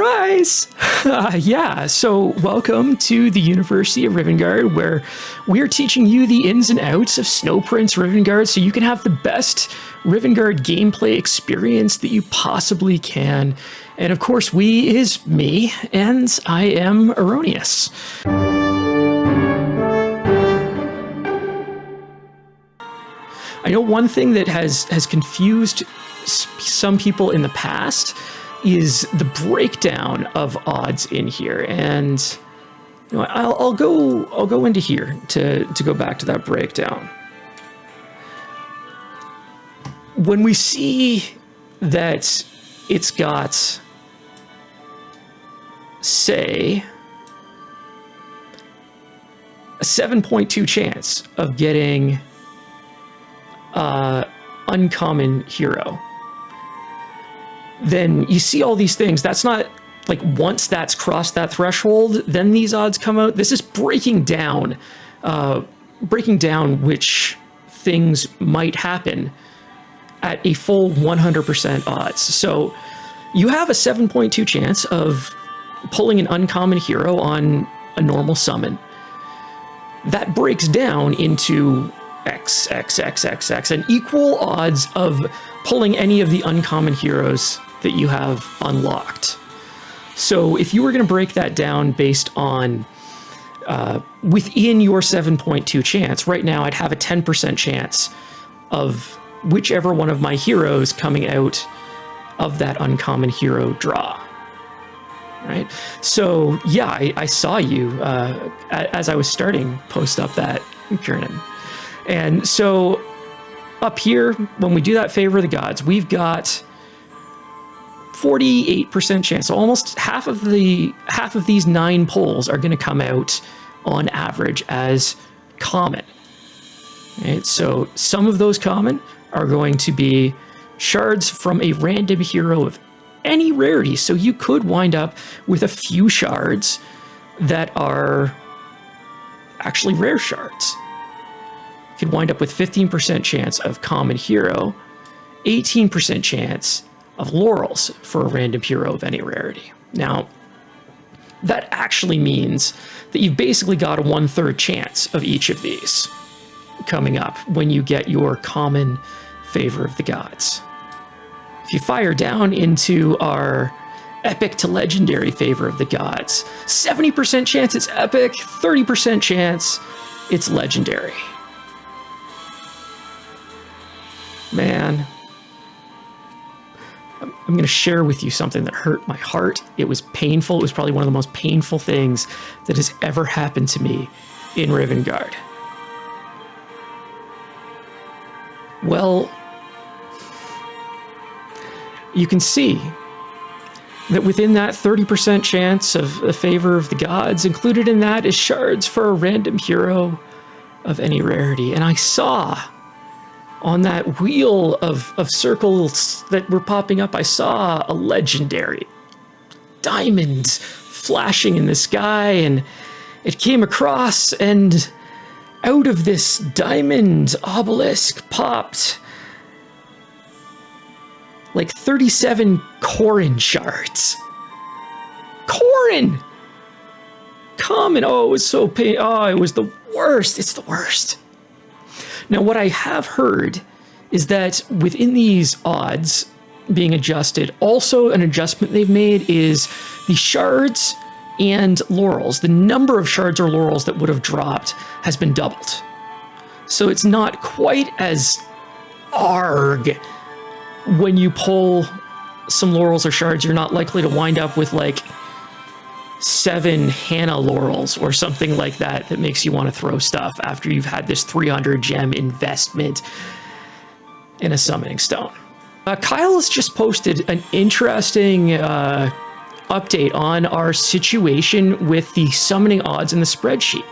Surprise! Yeah, so welcome to the University of Rivengard, where we're teaching you the ins and outs of Snow Prince Rivengard so you can have the best Rivengard gameplay experience that you possibly can. And of course, we is me, and I am Erroneous. I know one thing that has confused some people in the past is the breakdown of odds in here, and you know, I'll go into here to go back to that breakdown. When we see that it's got, say, a 7.2 chance of getting uncommon hero, then you see all these things. That's not like once that's crossed that threshold, then these odds come out. This is breaking down which things might happen at a full 100% odds. So you have a 7.2 chance of pulling an uncommon hero on a normal summon. That breaks down into X, and equal odds of pulling any of the uncommon heroes that you have unlocked. So if you were going to break that down based on within your 7.2 chance, right now I'd have a 10% chance of whichever one of my heroes coming out of that uncommon hero draw. Right? So yeah, I saw you as I was starting post up that Kiernan. And so up here, when we do that favor of the gods, we've got 48% chance. So almost half of these 9 pulls are going to come out on average as common. Right? So some of those common are going to be shards from a random hero of any rarity. So you could wind up with a few shards that are actually rare shards. You could wind up with 15% chance of common hero, 18% chance of laurels for a random hero of any rarity. Now, that actually means that you've basically got a 1/3 chance of each of these coming up when you get your common favor of the gods. If you fire down into our epic to legendary favor of the gods, 70% chance it's epic, 30% chance it's legendary. Man, I'm going to share with you something that hurt my heart. It was painful. It was probably one of the most painful things that has ever happened to me in Rivengard. Well, you can see that within that 30% chance of a favor of the gods, included in that is shards for a random hero of any rarity. And I saw on that wheel of circles that were popping up, I saw a legendary diamond flashing in the sky, and it came across, and out of this diamond obelisk popped like 37 Corrin shards. Corrin! Common. Oh, it was so pain. Oh, it was the worst. It's the worst. Now, what I have heard is that within these odds being adjusted, also an adjustment they've made is the shards and laurels. The number of shards or laurels that would have dropped has been doubled. So it's not quite as arg. When you pull some laurels or shards, you're not likely to wind up with like 7 Hannah laurels or something like that that makes you want to throw stuff after you've had this 300 gem investment in a summoning stone. Kyle has just posted an interesting update on our situation with the summoning odds in the spreadsheet.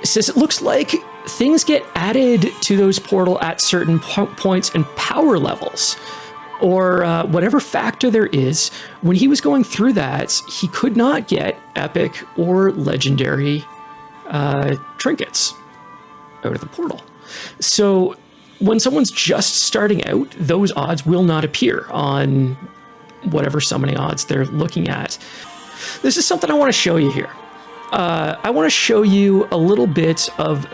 It says it looks like things get added to those portal at certain points and power levels, or whatever factor there is. When he was going through that, he could not get epic or legendary trinkets out of the portal. So when someone's just starting out, those odds will not appear on whatever summoning odds they're looking at. This is something I want to show you here. I want to show you a little bit of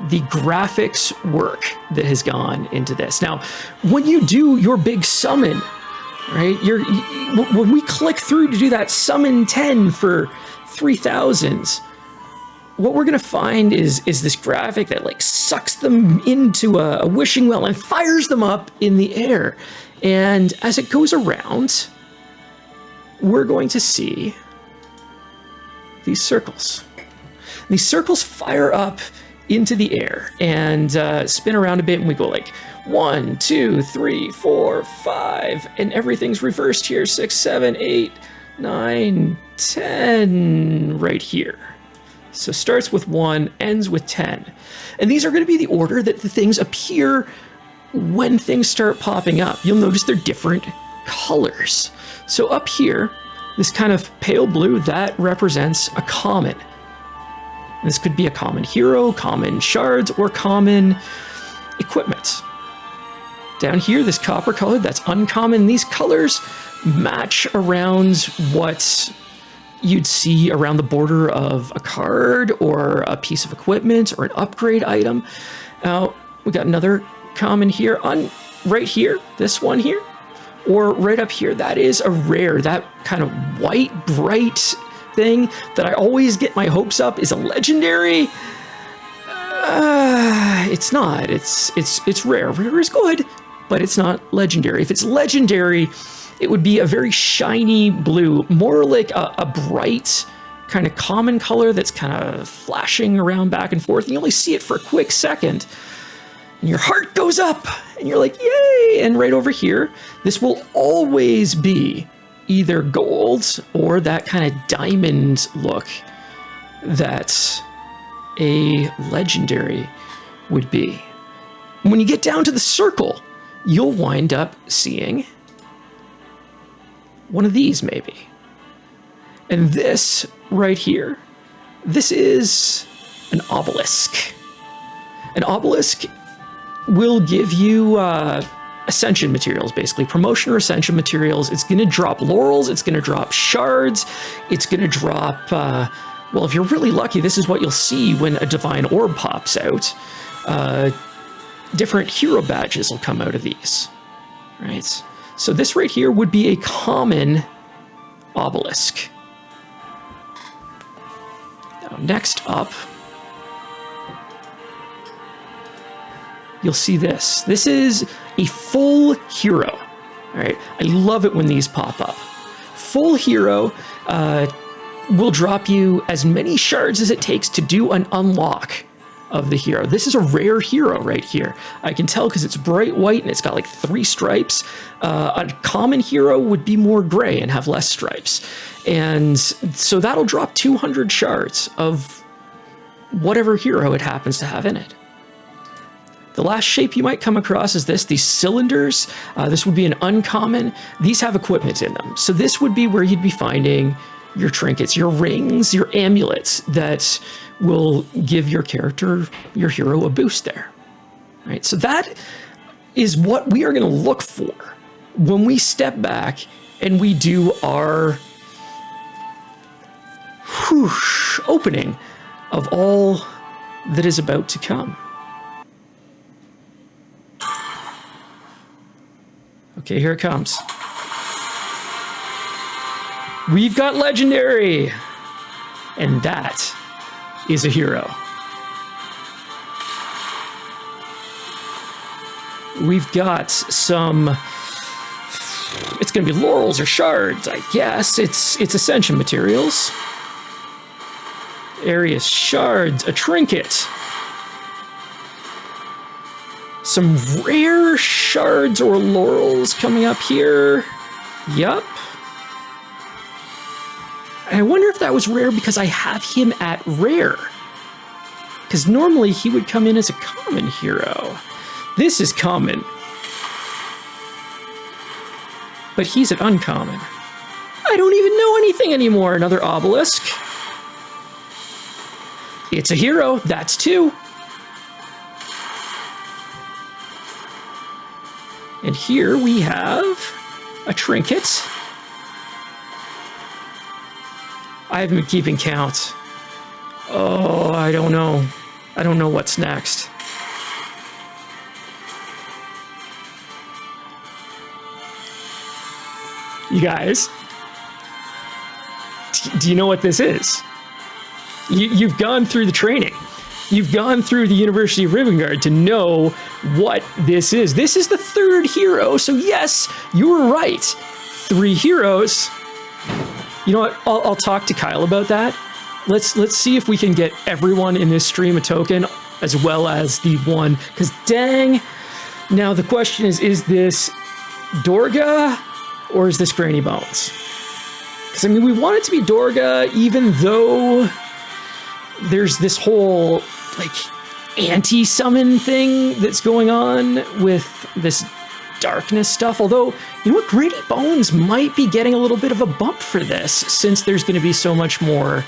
the graphics work that has gone into this. Now, when you do your big summon, right, when we click through to do that summon 10 for 3,000s, what we're going to find is this graphic that like sucks them into a wishing well and fires them up in the air. And as it goes around, we're going to see these circles. These circles fire up into the air and spin around a bit, and we go like 1, 2, 3, 4, 5, and everything's reversed here. 6, 7, 8, 9, 10 right here. So starts with 1, ends with 10. And these are going to be the order that the things appear when things start popping up. You'll notice they're different colors. So up here, this kind of pale blue, that represents a common. This could be a common hero, common shards, or common equipment. Down here, this copper color, that's uncommon. These colors match around what you'd see around the border of a card or a piece of equipment or an upgrade item. Now, we got another common here on right here, this one here, or right up here. That is a rare, that kind of white, bright thing that I always get my hopes up is a legendary. It's not. It's rare. Rare is good, but it's not legendary. If it's legendary, it would be a very shiny blue, more like a bright kind of common color that's kind of flashing around back and forth. And you only see it for a quick second, and your heart goes up, and you're like, yay! And right over here, this will always be either gold or that kind of diamond look that a legendary would be. When you get down to the circle, you'll wind up seeing one of these maybe. And this right here, this is an obelisk. An obelisk will give you ascension materials, basically promotion or ascension materials. It's going to drop laurels, it's going to drop shards, it's going to drop well, if you're really lucky, this is what you'll see when a divine orb pops out. Different hero badges will come out of these, right? So this right here would be a common obelisk. Now, next up, you'll see this. This is a full hero. All right, I love it when these pop up. Full hero will drop you as many shards as it takes to do an unlock of the hero. This is a rare hero right here. I can tell because it's bright white and it's got like 3 stripes. A common hero would be more gray and have less stripes. And so that'll drop 200 shards of whatever hero it happens to have in it. The last shape you might come across is this, these cylinders. This would be an uncommon. These have equipment in them. So this would be where you'd be finding your trinkets, your rings, your amulets that will give your character, your hero, a boost there. Right? So that is what we are going to look for when we step back and we do our opening of all that is about to come. Okay, here it comes. We've got legendary, and that is a hero. We've got some, it's gonna be laurels or shards, I guess. It's ascension materials. Area shards, a trinket. Some rare shards or laurels coming up here. Yup. I wonder if that was rare because I have him at rare. Because normally he would come in as a common hero. This is common. But he's at uncommon. I don't even know anything anymore. Another obelisk. It's a hero. That's 2. And here we have a trinket. I haven't been keeping count. Oh, I don't know. I don't know what's next. You guys, do you know what this is? You've gone through the training. You've gone through the University of Rivengard to know what this is. This is the third hero, so yes, you were right. 3 heroes. You know what? I'll talk to Kyle about that. Let's see if we can get everyone in this stream a token, as well as the one. Because dang, now the question is this Dorga or is this Granny Bones? Because I mean, we want it to be Dorga, even though there's this whole like anti-summon thing that's going on with this darkness stuff. Although, you know what, Granny Bones might be getting a little bit of a bump for this, since there's going to be so much more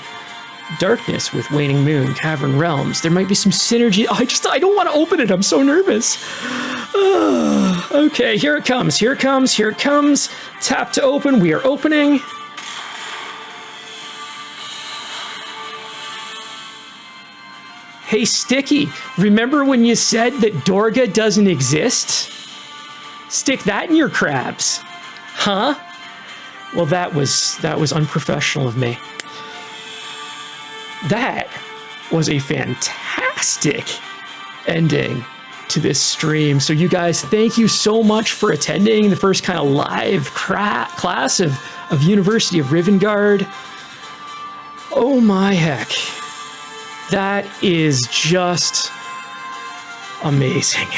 darkness with Waning Moon, Cavern Realms. There might be some synergy. I don't want to open it. I'm so nervous. Okay, here it comes. Here it comes. Here it comes. Tap to open. We are opening. Hey, Sticky, remember when you said that Dorga doesn't exist? Stick that in your crabs. Huh? Well, that was unprofessional of me. That was a fantastic ending to this stream. So you guys, thank you so much for attending the first kind of live class of University of Rivengard. Oh my heck. That is just amazing.